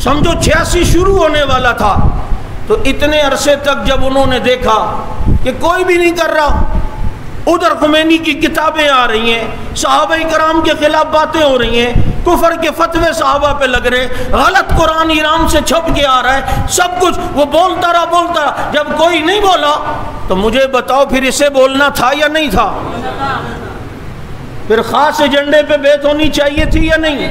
سمجھو 86 شروع ہونے والا تھا۔ تو اتنے عرصے تک جب انہوں نے دیکھا کہ کوئی بھی نہیں کر رہا، ادھر خمینی کی کتابیں آ رہی ہیں، صحابہ کرام کے خلاف باتیں ہو رہی ہیں، کفر کے فتوے صحابہ پہ لگ رہے، غلط قرآن ایران سے چھپ کے آ رہا ہے، سب کچھ وہ بولتا رہا۔ جب کوئی نہیں بولا تو مجھے بتاؤ پھر اسے بولنا تھا یا نہیں تھا؟ پھر خاص ایجنڈے پہ بیعت ہونی چاہیے تھی یا نہیں؟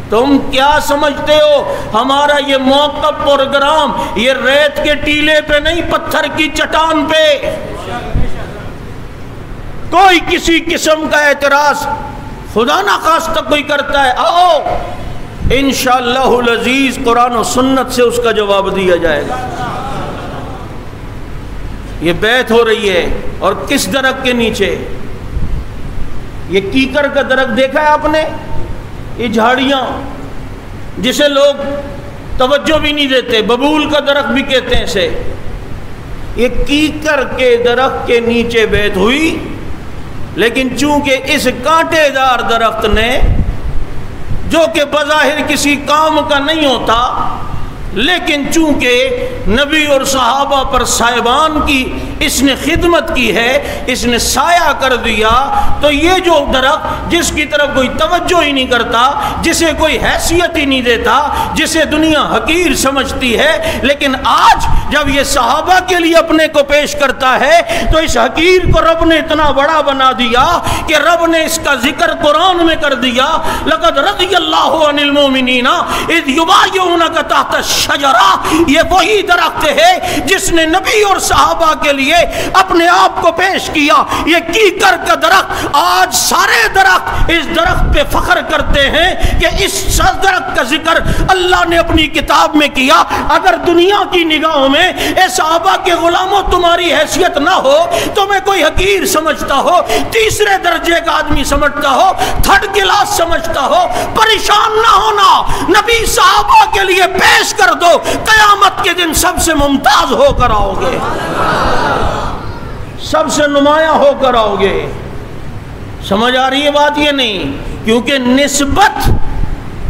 تم کیا سمجھتے ہو ہمارا یہ موقف پروگرام یہ ریت کے ٹیلے پہ نہیں، پتھر کی چٹان پہ؟ کوئی کسی قسم کا اعتراض خدا نخواستہ کوئی کرتا ہے، آؤ انشاءاللہ العزیز قرآن و سنت سے اس کا جواب دیا جائے گا۔ یہ بیعت ہو رہی ہے، اور کس درخت کے نیچے؟ یہ کیکر کا درخت دیکھا ہے آپ نے؟ یہ جھاڑیاں جسے لوگ توجہ بھی نہیں دیتے، ببول کا درخت بھی کہتے ہیں اسے، یہ کیکر کے درخت کے نیچے بیعت ہوئی، لیکن چونکہ اس کانٹے دار درخت نے، جو کہ بظاہر کسی کام کا نہیں ہوتا، لیکن چونکہ نبی اور صحابہ پر صاحبان کی اس نے خدمت کی ہے، اس نے سایہ کر دیا، تو یہ جو درخت جس کی طرف کوئی توجہ ہی نہیں کرتا، جسے کوئی حیثیت ہی نہیں دیتا، جسے دنیا حقیر سمجھتی ہے، لیکن آج جب یہ صحابہ کے لیے اپنے کو پیش کرتا ہے تو اس حقیر کو رب نے اتنا بڑا بنا دیا کہ رب نے اس کا ذکر قرآن میں کر دیا، لقد رضی اللہ عن المؤمنین اذ یبایعونک تحت الشجرہ۔ یہ وہی درخت ہے جس نے نبی اور صحابہ کے لیے اپنے آپ کو پیش کیا۔ یہ کیکر کا درخت، آج سارے درخت اس درخت پہ فخر کرتے ہیں کہ اس درخت کا ذکر اللہ نے اپنی کتاب میں کیا۔ اگر دنیا کی نگاہوں میں اے صحابہ کے غلاموں تمہاری حیثیت نہ ہو، تمہیں کوئی حقیر سمجھتا ہو، تیسرے درجے کا آدمی سمجھتا ہو، تھرڈ کلاس سمجھتا ہو، پریشان نہ ہونا، نبی صحابہ کے لیے پیش کر دو، قیامت کے دن سب سے ممتاز ہو کر آؤ گے، سب سے نمایاں ہو کر آؤ گے۔ سمجھ آ رہی ہے بات؟ یہ نہیں، کیونکہ نسبت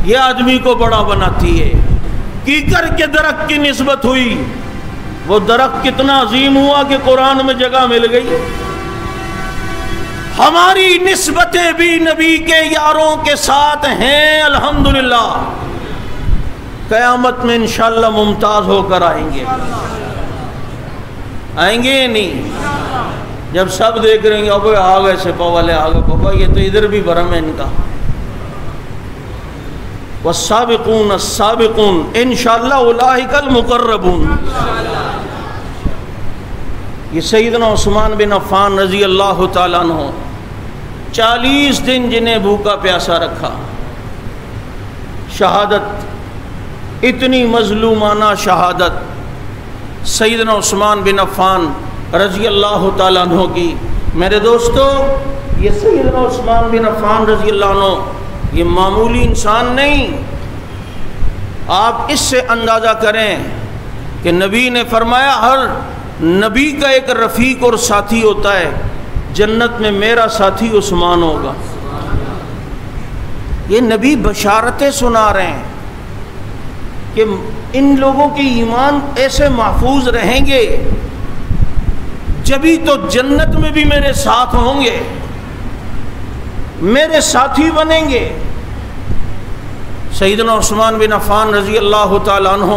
یہ آدمی کو بڑا بناتی ہے۔ کیکر کے درخت کی نسبت ہوئی، وہ درخت کتنا عظیم ہوا کہ قرآن میں جگہ مل گئی۔ ہماری نسبتیں بھی نبی کے یاروں کے ساتھ ہیں الحمدللہ، قیامت میں انشاءاللہ ممتاز ہو کر آئیں گے۔ آئیں گے یا نہیں؟ جب سب دیکھ رہے ہیں اب آ گئے سپا والے، آ گئے پاپا، یہ تو ادھر بھی بھرم ہے ان کا۔ والسابقون السابقون انشاءاللہ اولئک المقربون۔ یہ سیدنا عثمان بن عفان رضی اللہ تعالیٰ عنہ 40 دن جنہیں بھوکا پیاسا رکھا، شہادت، اتنی مظلومانہ شہادت سیدنا عثمان بن عفان رضی اللہ تعالیٰ عنہ کی۔ میرے دوستو، یہ سیدنا عثمان بن عفان رضی اللہ عنہ یہ معمولی انسان نہیں۔ آپ اس سے اندازہ کریں کہ نبی نے فرمایا ہر نبی کا ایک رفیق اور ساتھی ہوتا ہے، جنت میں میرا ساتھی عثمان ہوگا۔ یہ نبی بشارتیں سنا رہے ہیں کہ ان لوگوں کی ایمان ایسے محفوظ رہیں گے جبھی تو جنت میں بھی میرے ساتھ ہوں گے، میرے ساتھی بنیں گے۔ سیدنا عثمان بن عفان رضی اللہ تعالیٰ عنہ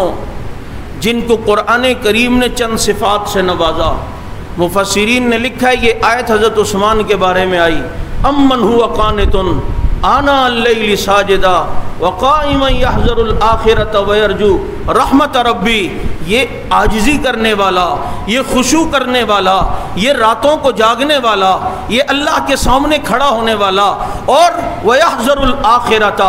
جن کو قرآن کریم نے چند صفات سے نوازا، مفسرین نے لکھا ہے یہ آیت حضرت عثمان کے بارے میں آئی، امن ہوا قانت آناء اللیل ساجدا وقائما یحذر الآخرۃ ویرجو رحمت ربی۔ یہ عاجزی کرنے والا، یہ خشوع کرنے والا، یہ راتوں کو جاگنے والا، یہ اللہ کے سامنے کھڑا ہونے والا، اور ویحذر الآخرۃ،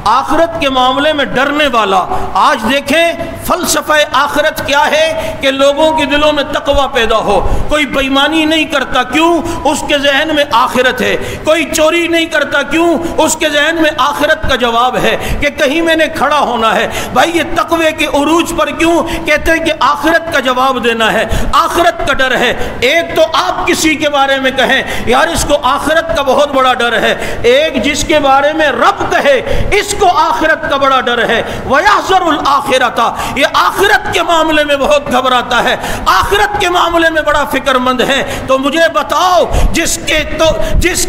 آخرت کے معاملے میں ڈرنے والا۔ آج دیکھیں فلسفہ آخرت کیا ہے کہ لوگوں کے دلوں میں تقوی پیدا ہو۔ کوئی بےایمانی نہیں کرتا، کیوں؟ اس کے ذہن میں آخرت ہے۔ کوئی چوری نہیں کرتا، کیوں؟ اس کے ذہن میں آخرت کا جواب ہے کہ کہیں میں نے کھڑا ہونا ہے۔ بھائی یہ تقوی کے عروج پر کیوں کہتے ہیں کہ آخرت کا جواب دینا ہے، آخرت کا ڈر ہے۔ ایک تو آپ کسی کے بارے میں کہیں یار اس کو آخرت کا بہت بڑا ڈر ہے، ایک جس کے بارے میں رب کہے اس کو آخرت کا بڑا ڈر ہے۔ وَيَحْذَرُ الْآخِرَةَ، یہ آخرت کے معاملے میں بہت گھبراتا ہے، آخرت کے معاملے میں بڑا فکر مند ہے۔ تو مجھے بتاؤ جس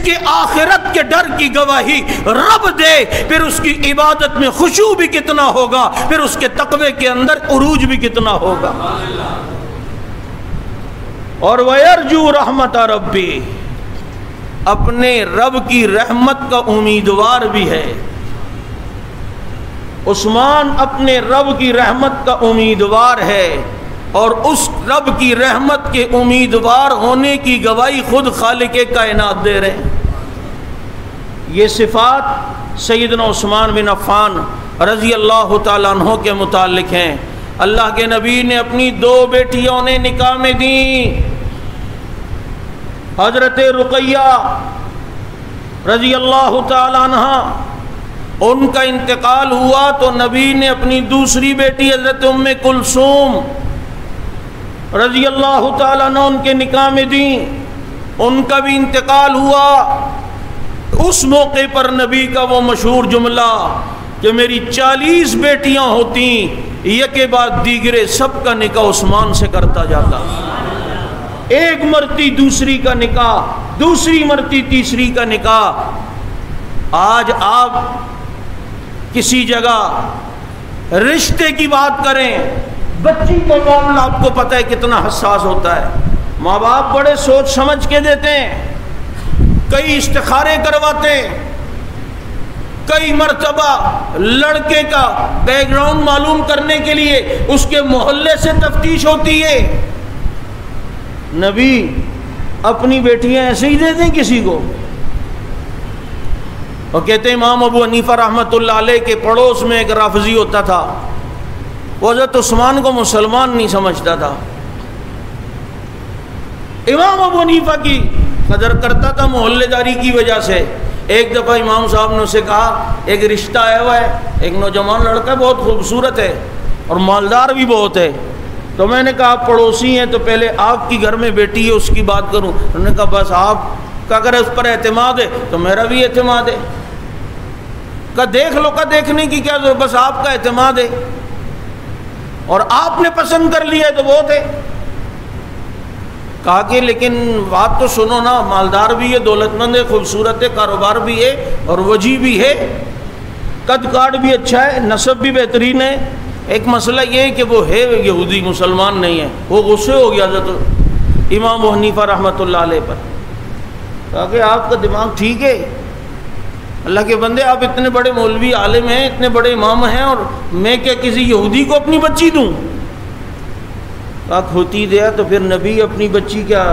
کے آخرت کے ڈر کی گواہی رب دے، پھر اس کی عبادت میں خشوع بھی کتنا ہوگا، پھر اس کے تقوی کے اندر عروج بھی کتنا ہوگا۔ اور وَيَرْجُو رَحْمَتَ رَبِّ، اپنے رب کی رحمت کا امیدوار بھی ہے۔ عثمان اپنے رب کی رحمت کا امیدوار ہے، اور اس رب کی رحمت کے امیدوار ہونے کی گواہی خود خالق کائنات دے رہے ہیں۔ یہ صفات سیدنا عثمان بن عفان رضی اللہ تعالیٰ عنہ کے متعلق ہیں۔ اللہ کے نبی نے اپنی 2 بیٹیوں نے نکاح میں دیں، حضرت رقیہ رضی اللہ تعالی عنہ ان کا انتقال ہوا تو نبی نے اپنی دوسری بیٹی حضرت ام کلثوم رضی اللہ تعالیٰ عنہ ان کے نکاح میں دیں. ان کا بھی انتقال ہوا. اس موقع پر نبی کا وہ مشہور جملہ کہ میری 40 بیٹیاں ہوتی یکے بعد دیگرے سب کا نکاح عثمان سے کرتا جاتا. ایک مرتی دوسری کا نکاح, دوسری مرتی تیسری کا نکاح. آج آپ کسی جگہ رشتے کی بات کریں, بچی کا معاملہ آپ کو پتہ ہے کتنا حساس ہوتا ہے. ماں باپ بڑے سوچ سمجھ کے دیتے ہیں, کئی استخارے کرواتے ہیں, کئی مرتبہ لڑکے کا بیک گراؤنڈ معلوم کرنے کے لیے اس کے محلے سے تفتیش ہوتی ہے. نبی اپنی بیٹیاں ایسے ہی دے دیں کسی کو؟ اور کہتے ہیں امام ابو حنیفہ رحمۃ اللہ علیہ کے پڑوس میں ایک رافضی ہوتا تھا, وہ حضرت عثمان کو مسلمان نہیں سمجھتا تھا. امام ابو حنیفہ کی قدر کرتا تھا محلے داری کی وجہ سے. ایک دفعہ امام صاحب نے اسے کہا ایک رشتہ آیا ہوا ہے, ایک نوجوان لڑکا بہت خوبصورت ہے اور مالدار بھی بہت ہے. تو میں نے کہا آپ پڑوسی ہیں تو پہلے آپ کی گھر میں بیٹی ہے اس کی بات کروں. انہوں نے کہا بس آپ کا اگر اس پر اعتماد ہے تو میرا بھی اعتماد ہے. کہا دیکھ لو. کا دیکھنے کی کیا ضرورت, بس آپ کا اعتماد ہے اور آپ نے پسند کر لیا ہے تو بہت ہے. کہا کہ لیکن بات تو سنو نا, مالدار بھی ہے, دولت مند ہے, خوبصورت ہے, کاروبار بھی ہے اور وجیح بھی ہے, قد کاٹ بھی اچھا ہے, نسب بھی بہترین ہے. ایک مسئلہ یہ ہے کہ وہ ہے یہودی, مسلمان نہیں ہے. وہ غصے ہو گیا حضرت امام ابو حنیفہ رحمۃ اللہ علیہ پر. کہا کہ آپ کا دماغ ٹھیک ہے, اللہ کے بندے آپ اتنے بڑے مولوی عالم ہیں, اتنے بڑے امام ہیں, اور میں کیا کسی یہودی کو اپنی بچی دوں؟ کہا کھوتی دیا تو پھر نبی اپنی بچی کیا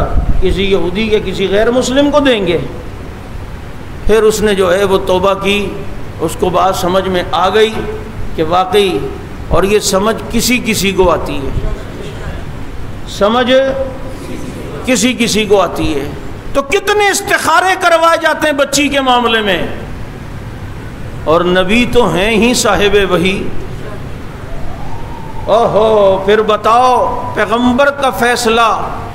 کسی یہودی یا کسی غیر مسلم کو دیں گے؟ پھر اس نے جو ہے وہ توبہ کی, اس کو بات سمجھ میں آ گئی کہ واقعی, اور یہ سمجھ کسی کسی کو آتی ہے, سمجھ کسی کسی کو آتی ہے. تو کتنے استخارے کروائے جاتے ہیں بچی کے معاملے میں, اور نبی تو ہیں ہی صاحب وحی. اوہو, پھر بتاؤ پیغمبر کا فیصلہ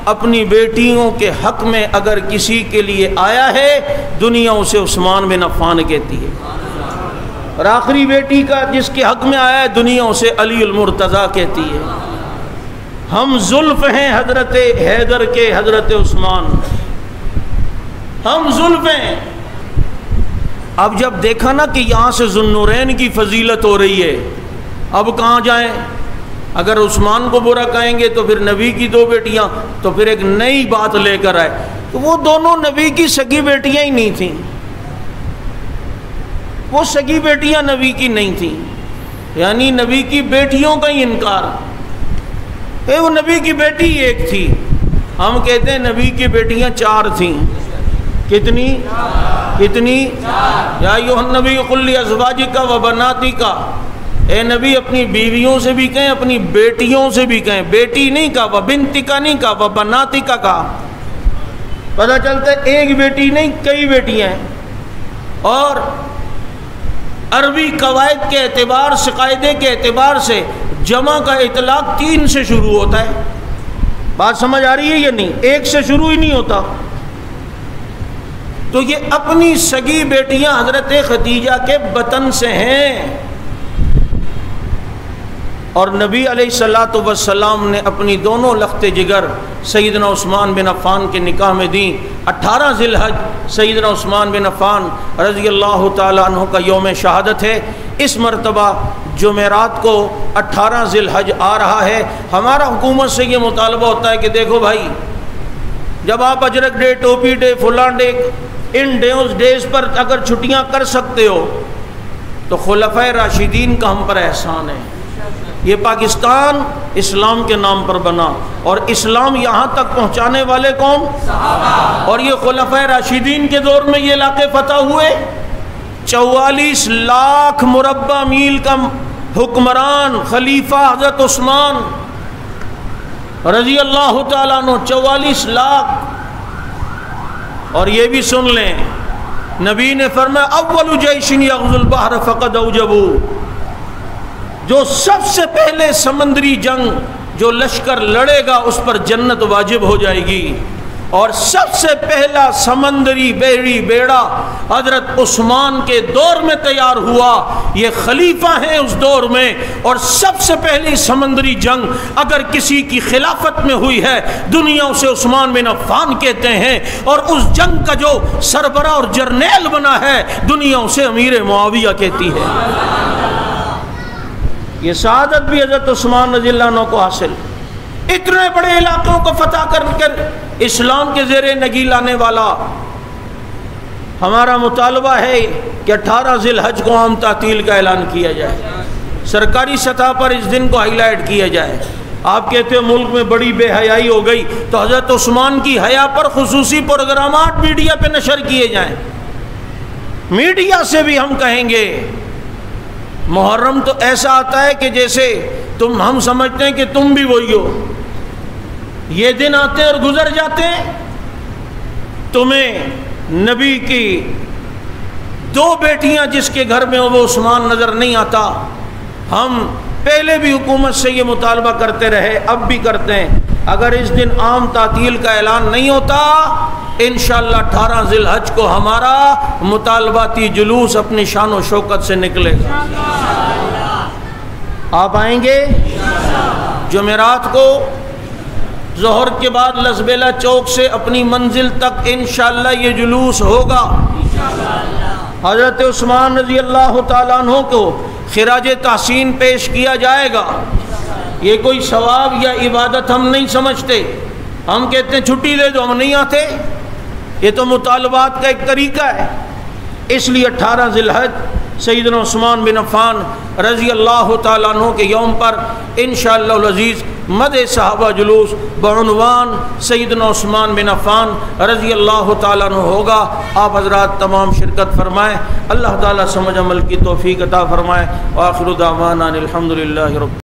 اپنی بیٹیوں کے حق میں اگر کسی کے لیے آیا ہے, دنیا اسے عثمان بن عفان کہتی ہے. اور آخری بیٹی کا جس کے حق میں آیا ہے, دنیا اسے علی المرتضیٰ کہتی ہے. ہم زلف ہیں حضرت حیدر کے, حضرت عثمان ہم زلف ہیں. اب جب دیکھا نا کہ یہاں سے ذوالنورین کی فضیلت ہو رہی ہے, اب کہاں جائیں؟ اگر عثمان کو برا کہیں گے تو پھر نبی کی 2 بیٹیاں, تو پھر ایک نئی بات لے کر آئے. تو وہ دونوں نبی کی سگی بیٹیاں ہی نہیں تھیں, وہ سگی بیٹیاں نبی کی نہیں تھیں, یعنی نبی کی بیٹیوں کا ہی انکار. وہ نبی کی بیٹی ایک تھی, ہم کہتے ہیں نبی کی بیٹیاں 4 تھیں. کتنی؟ یا ایھا النبی قل لازواجک و بناتک, اے نبی اپنی بیویوں سے بھی کہیں, اپنی بیٹیوں سے بھی کہیں. بیٹی نہیں کہا, و بنتک نہیں کہا, و بناتک کہا. پتہ چلتا ہے ایک بیٹی نہیں کئی بیٹیاں ہیں. اور عربی قواعد کے اعتبار سے, قاعدے کے اعتبار سے جمع کا اطلاق 3 سے شروع ہوتا ہے. بات سمجھ آ رہی ہے یا نہیں؟ 1 سے شروع ہی نہیں ہوتا. تو یہ اپنی سگی بیٹیاں حضرت خدیجہ کے بطن سے ہیں, اور نبی علیہ الصلوۃ والسلام نے اپنی دونوں لخت جگر سیدنا عثمان بن عفان کے نکاح میں دیں. 18 ذی الحج سیدنا عثمان بن عفان رضی اللہ تعالیٰ عنہ کا یوم شہادت ہے. اس مرتبہ جمعرات کو 18 ذی الحج آ رہا ہے. ہمارا حکومت سے یہ مطالبہ ہوتا ہے کہ دیکھو بھائی, جب آپ اجرک ڈے, ٹوپی ڈے, فلاں ڈے, ان ڈیز پر اگر چھٹیاں کر سکتے ہو تو خلفائے راشدین کا ہم پر احسان ہے. یہ پاکستان اسلام کے نام پر بنا, اور اسلام یہاں تک پہنچانے والے کون؟ صحابہ. اور یہ خلفائے راشدین کے دور میں یہ علاقے فتح ہوئے. 44 لاکھ مربع میل کا حکمران خلیفہ حضرت عثمان رضی اللہ تعالیٰ عنہ, 44 لاکھ. اور یہ بھی سن لیں، نبی نے فرمایا اول جیش یغزو البحر فقد اوجبوا، جو سب سے پہلے سمندری جنگ جو لشکر لڑے گا اس پر جنت واجب ہو جائے گی، اور سب سے پہلا سمندری بیڑا حضرت عثمان کے دور میں تیار ہوا، یہ خلیفہ ہیں اس دور میں، اور سب سے پہلی سمندری جنگ اگر کسی کی خلافت میں ہوئی ہے دنیا اسے عثمان بن عفان کہتے ہیں، اور اس جنگ کا جو سربراہ اور جرنیل بنا ہے دنیا اسے امیر معاویہ کہتی ہے۔ یہ سعادت بھی حضرت عثمان رضی اللہ عنہ کو حاصل، اتنے بڑے علاقوں کو فتح کر اسلام کے زیر نگی لانے والا۔ ہمارا مطالبہ ہے کہ 18 ذی الحج کو عام تعطیل کا اعلان کیا جائے، سرکاری سطح پر اس دن کو ہائی لائٹ کیا جائے۔ آپ کہتے ہیں ملک میں بڑی بے حیائی ہو گئی، تو حضرت عثمان کی حیا پر خصوصی پروگرامات میڈیا پہ نشر کیے جائیں، میڈیا سے بھی ہم کہیں گے۔ محرم تو ایسا آتا ہے کہ جیسے ہم سمجھتے ہیں کہ تم بھی وہی ہو، یہ دن آتے اور گزر جاتے ہیں، تمہیں نبی کی 2 بیٹیاں جس کے گھر میں ہو وہ عثمان نظر نہیں آتا۔ ہم پہلے بھی حکومت سے یہ مطالبہ کرتے رہے، اب بھی کرتے ہیں، اگر اس دن عام تعطیل کا اعلان نہیں ہوتا انشاءاللہ 18 ذی الحج کو ہمارا مطالباتی جلوس اپنی شان و شوکت سے نکلے گا۔ آپ آئیں گے؟ جمعرات کو ظہر کے بعد لسبیلا چوک سے اپنی منزل تک انشاءاللہ یہ جلوس ہوگا۔ حضرت عثمان رضی اللہ تعالیٰ عنہ کو خراج تحسین پیش کیا جائے گا۔ یہ کوئی ثواب یا عبادت ہم نہیں سمجھتے، ہم کہتے ہیں چھٹی لے دو، ہم نہیں آتے، یہ تو مطالبات کا ایک طریقہ ہے۔ اس لیے 18 ذی الحج سیدنا عثمان بن عفان رضی اللہ تعالیٰ عنہ کے یوم پر انشاءاللہ العزیز مدح صحابہ جلوس بعنوان سیدنا عثمان بن عفان رضی اللہ تعالیٰ عنہ ہوگا۔ آپ حضرات تمام شرکت فرمائیں، اللہ تعالیٰ سمجھ عمل کی توفیق عطا فرمائے۔ وآخر دعوانا الحمدللہ رب